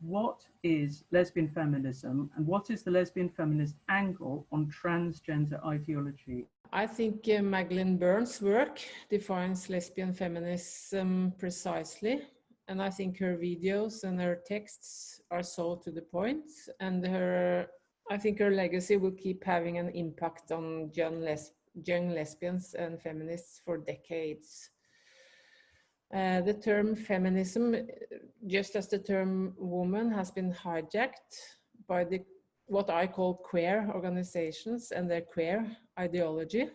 what is lesbian feminism and what is the lesbian feminist angle on transgender ideology? I think Magdalene Burns' work defines lesbian feminism precisely, and I think her videos and her texts are so to the point, and I think her legacy will keep having an impact on young lesbians and feminists for decades. The term feminism, just as the term woman, has been hijacked by what I call queer organizations and their queer ideology.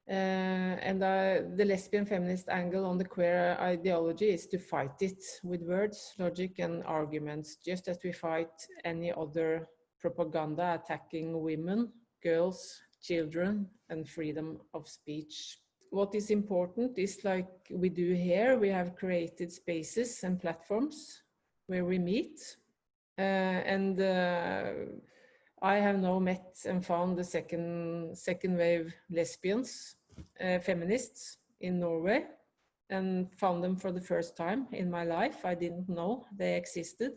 The lesbian feminist angle on the queer ideology is to fight it with words, logic, and arguments, just as we fight any other propaganda attacking women, girls, children, and freedom of speech. What is important is, like we do here, we have created spaces and platforms where we meet. I have now met and found the second wave lesbians, feminists in Norway, and found them for the first time in my life. I didn't know they existed.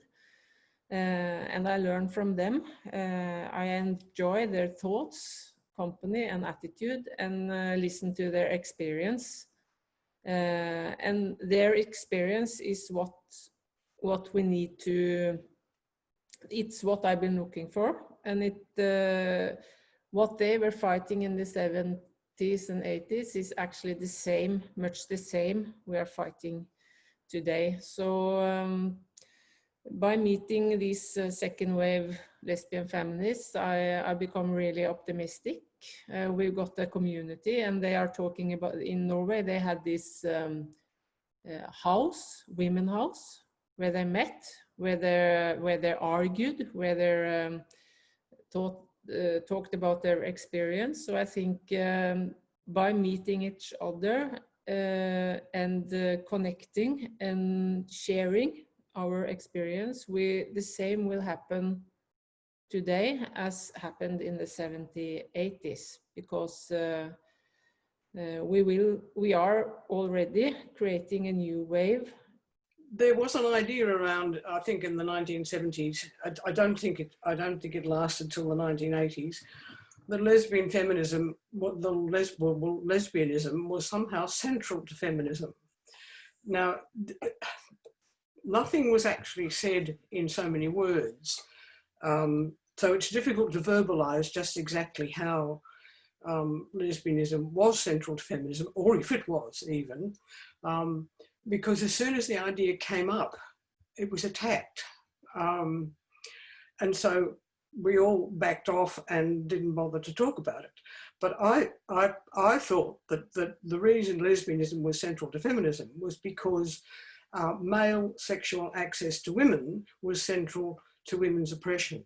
And I learned from them. I enjoy their thoughts, company, and attitude, and listen to their experience. And their experience is what we need to, it's what I've been looking for. And what they were fighting in the 70s and 80s is actually the same, much the same we are fighting today. So by meeting these second wave lesbian feminists, I become really optimistic. We've got a community, and they are talking about, in Norway, they had this house, women house, where they met, where they argued, where they talked about their experience. So I think by meeting each other and connecting and sharing our experience, the same will happen today as happened in the 70s, 80s, because we are already creating a new wave. There was an idea around, I think, in the 1970s. I don't think it lasted till the 1980s. That lesbian feminism, lesbianism was somehow central to feminism. Now, nothing was actually said in so many words, so it's difficult to verbalize just exactly how lesbianism was central to feminism, or if it was even. Because as soon as the idea came up, it was attacked. And so we all backed off and didn't bother to talk about it. But I thought that the reason lesbianism was central to feminism was because male sexual access to women was central to women's oppression.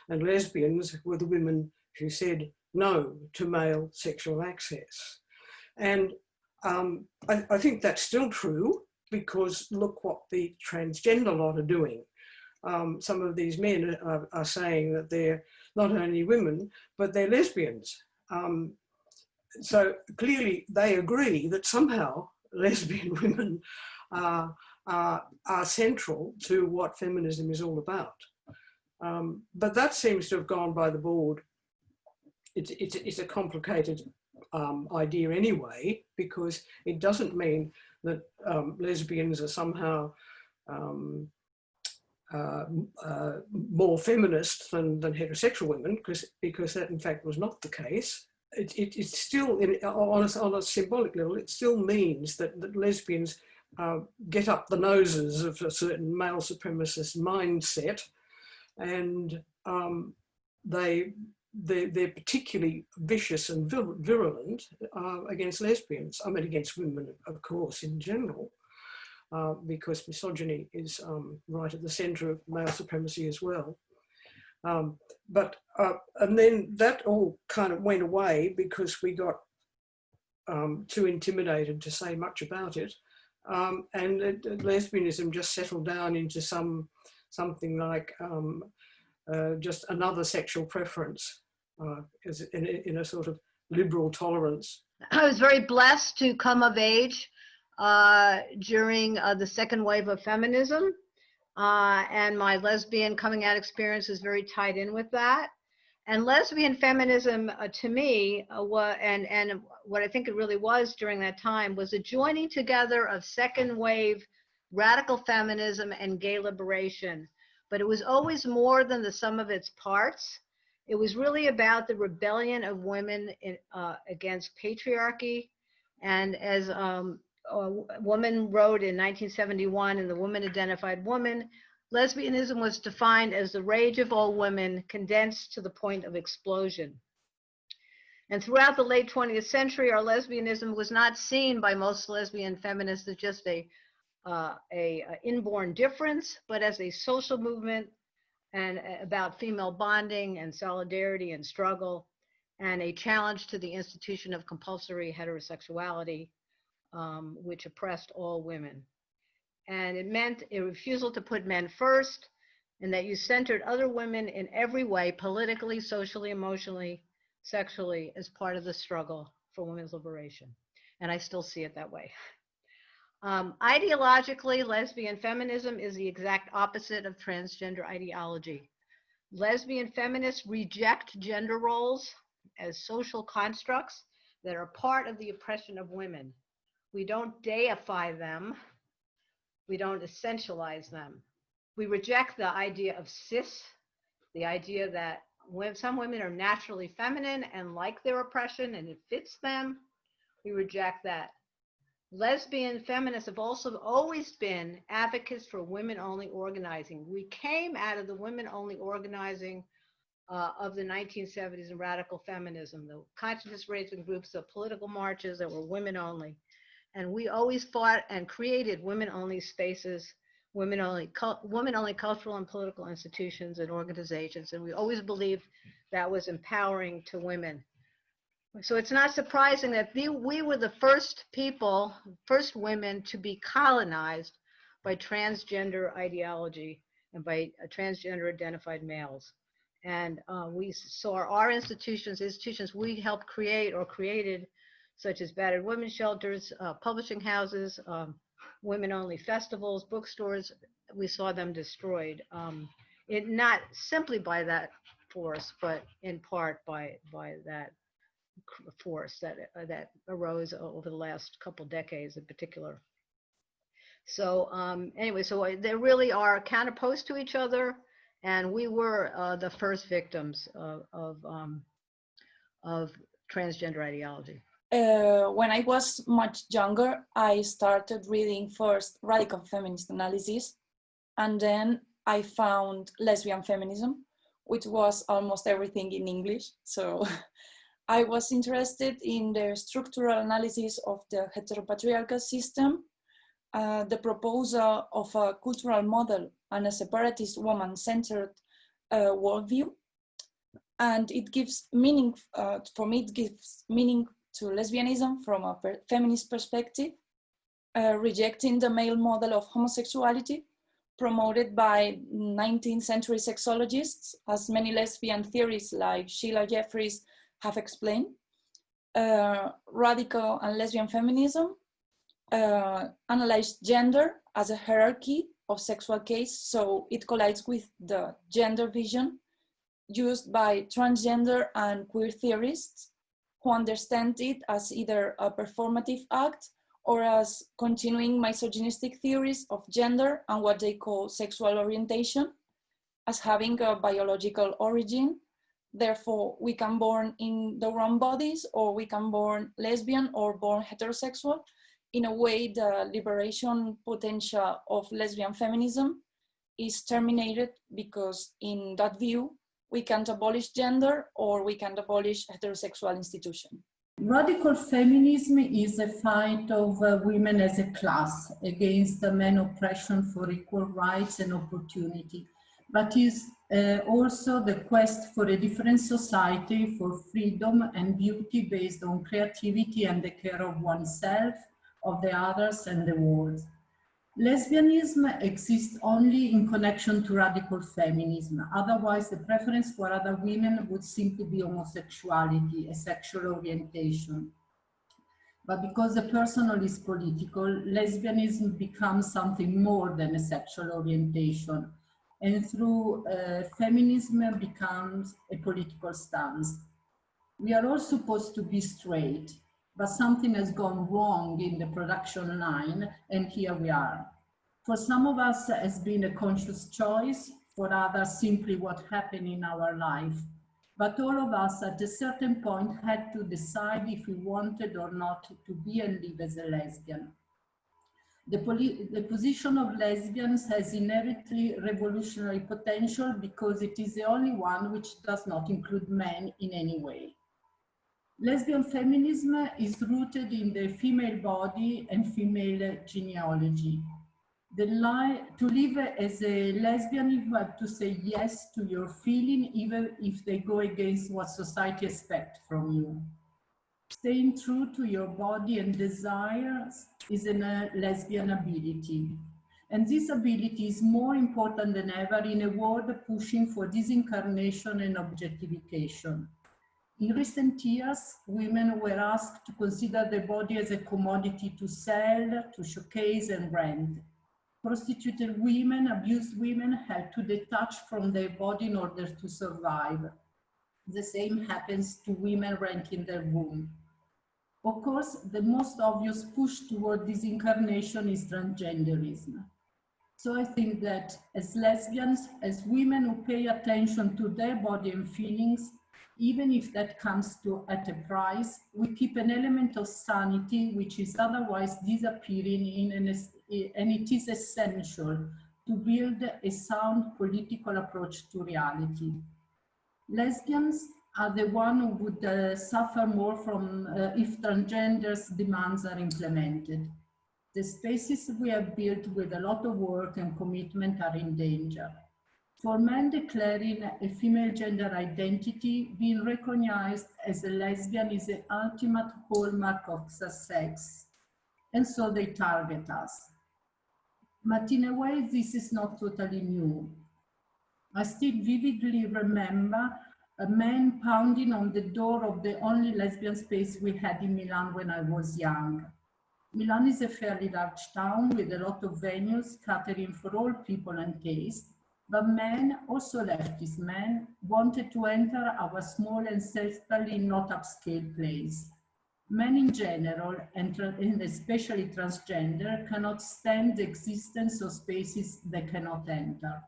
And lesbians were the women who said no to male sexual access. And I think that's still true, because look what the transgender lot are doing. Some of these men are saying that they're not only women, but they're lesbians. So clearly they agree that somehow lesbian women are central to what feminism is all about. But that seems to have gone by the board. It's a complicated idea anyway, because it doesn't mean that lesbians are somehow more feminist than heterosexual women, because that in fact was not the case. It's still, on a symbolic level, it still means that lesbians get up the noses of a certain male supremacist mindset, and they're particularly vicious and virulent against lesbians. I mean, against women, of course, in general, because misogyny is right at the centre of male supremacy as well. And then that all kind of went away because we got too intimidated to say much about it. And lesbianism just settled down into something like just another sexual preference, in a sort of liberal tolerance. I was very blessed to come of age during the second wave of feminism. and my lesbian coming out experience is very tied in with that. And lesbian feminism, to me, and what I think it really was during that time, was a joining together of second wave radical feminism and gay liberation. But it was always more than the sum of its parts. It was really about the rebellion of women against patriarchy. And as a woman wrote in 1971 in The Woman Identified Woman, lesbianism was defined as the rage of all women condensed to the point of explosion. And throughout the late 20th century, our lesbianism was not seen by most lesbian feminists as just a inborn difference, but as a social movement and about female bonding and solidarity and struggle, and a challenge to the institution of compulsory heterosexuality, which oppressed all women. And it meant a refusal to put men first, and that you centered other women in every way, politically, socially, emotionally, sexually, as part of the struggle for women's liberation. And I still see it that way. Ideologically, lesbian feminism is the exact opposite of transgender ideology. Lesbian feminists reject gender roles as social constructs that are part of the oppression of women. We don't deify them. We don't essentialize them. We reject the idea of cis, the idea that some women are naturally feminine and like their oppression and it fits them. We reject that. Lesbian feminists have also always been advocates for women-only organizing. We came out of the women-only organizing of the 1970s and radical feminism, the consciousness-raising groups, the political marches that were women-only. And we always fought and created women-only spaces, women-only cultural and political institutions and organizations. And we always believed that was empowering to women. So it's not surprising that we were the first women to be colonized by transgender ideology and by transgender identified males. And we saw our institutions we helped create or created, such as battered women's shelters, publishing houses, women-only festivals, bookstores, we saw them destroyed. Not simply by that force, but in part by that force that arose over the last couple decades in particular. So anyway, so they really are counterposed to each other, and we were the first victims of transgender ideology. When I was much younger, I started reading first radical feminist analysis, and then I found lesbian feminism, which was almost everything in English. So I was interested in the structural analysis of the heteropatriarchal system, the proposal of a cultural model and a separatist woman-centered worldview. And it gives meaning, for me, it gives meaning to lesbianism from a feminist perspective, rejecting the male model of homosexuality promoted by 19th century sexologists, as many lesbian theories like Sheila Jeffries have explained. Radical and lesbian feminism analyze gender as a hierarchy of sexual case, so it collides with the gender vision used by transgender and queer theorists, who understand it as either a performative act or as continuing misogynistic theories of gender and what they call sexual orientation, as having a biological origin. Therefore, we can born in the wrong bodies, or we can born lesbian or born heterosexual. In a way, the liberation potential of lesbian feminism is terminated because in that view, we can't abolish gender or we can't abolish heterosexual institution. Radical feminism is a fight of women as a class against the men oppression for equal rights and opportunity, but is also the quest for a different society, for freedom and beauty based on creativity and the care of oneself, of the others and the world. Lesbianism exists only in connection to radical feminism. Otherwise, the preference for other women would simply be homosexuality, a sexual orientation. But because the personal is political, lesbianism becomes something more than a sexual orientation. And through feminism becomes a political stance. We are all supposed to be straight, but something has gone wrong in the production line, and here we are. For some of us, it has been a conscious choice, for others, simply what happened in our life. But all of us at a certain point had to decide if we wanted or not to be and live as a lesbian. The position of lesbians has inherently revolutionary potential because it is the only one which does not include men in any way. Lesbian feminism is rooted in the female body and female genealogy. To live as a lesbian, you have to say yes to your feeling, even if they go against what society expects from you. Staying true to your body and desires is a lesbian ability. And this ability is more important than ever in a world pushing for disincarnation and objectification. In recent years, women were asked to consider their body as a commodity to sell, to showcase and brand. Prostituted women, abused women had to detach from their body in order to survive. The same happens to women renting their womb. Of course, the most obvious push toward disincarnation is transgenderism. So I think that as lesbians, as women who pay attention to their body and feelings, even if that comes at a price, we keep an element of sanity which is otherwise disappearing and it is essential to build a sound political approach to reality. Lesbians are the one who would suffer more from if transgender's demands are implemented. The spaces we have built with a lot of work and commitment are in danger. For men declaring a female gender identity, being recognized as a lesbian is the ultimate hallmark of success, and so they target us. But in a way, this is not totally new. I still vividly remember a man pounding on the door of the only lesbian space we had in Milan when I was young. Milan is a fairly large town with a lot of venues catering for all people and tastes, but men, also leftist men, wanted to enter our small and certainly not upscale place. Men in general, and especially transgender, cannot stand the existence of spaces they cannot enter.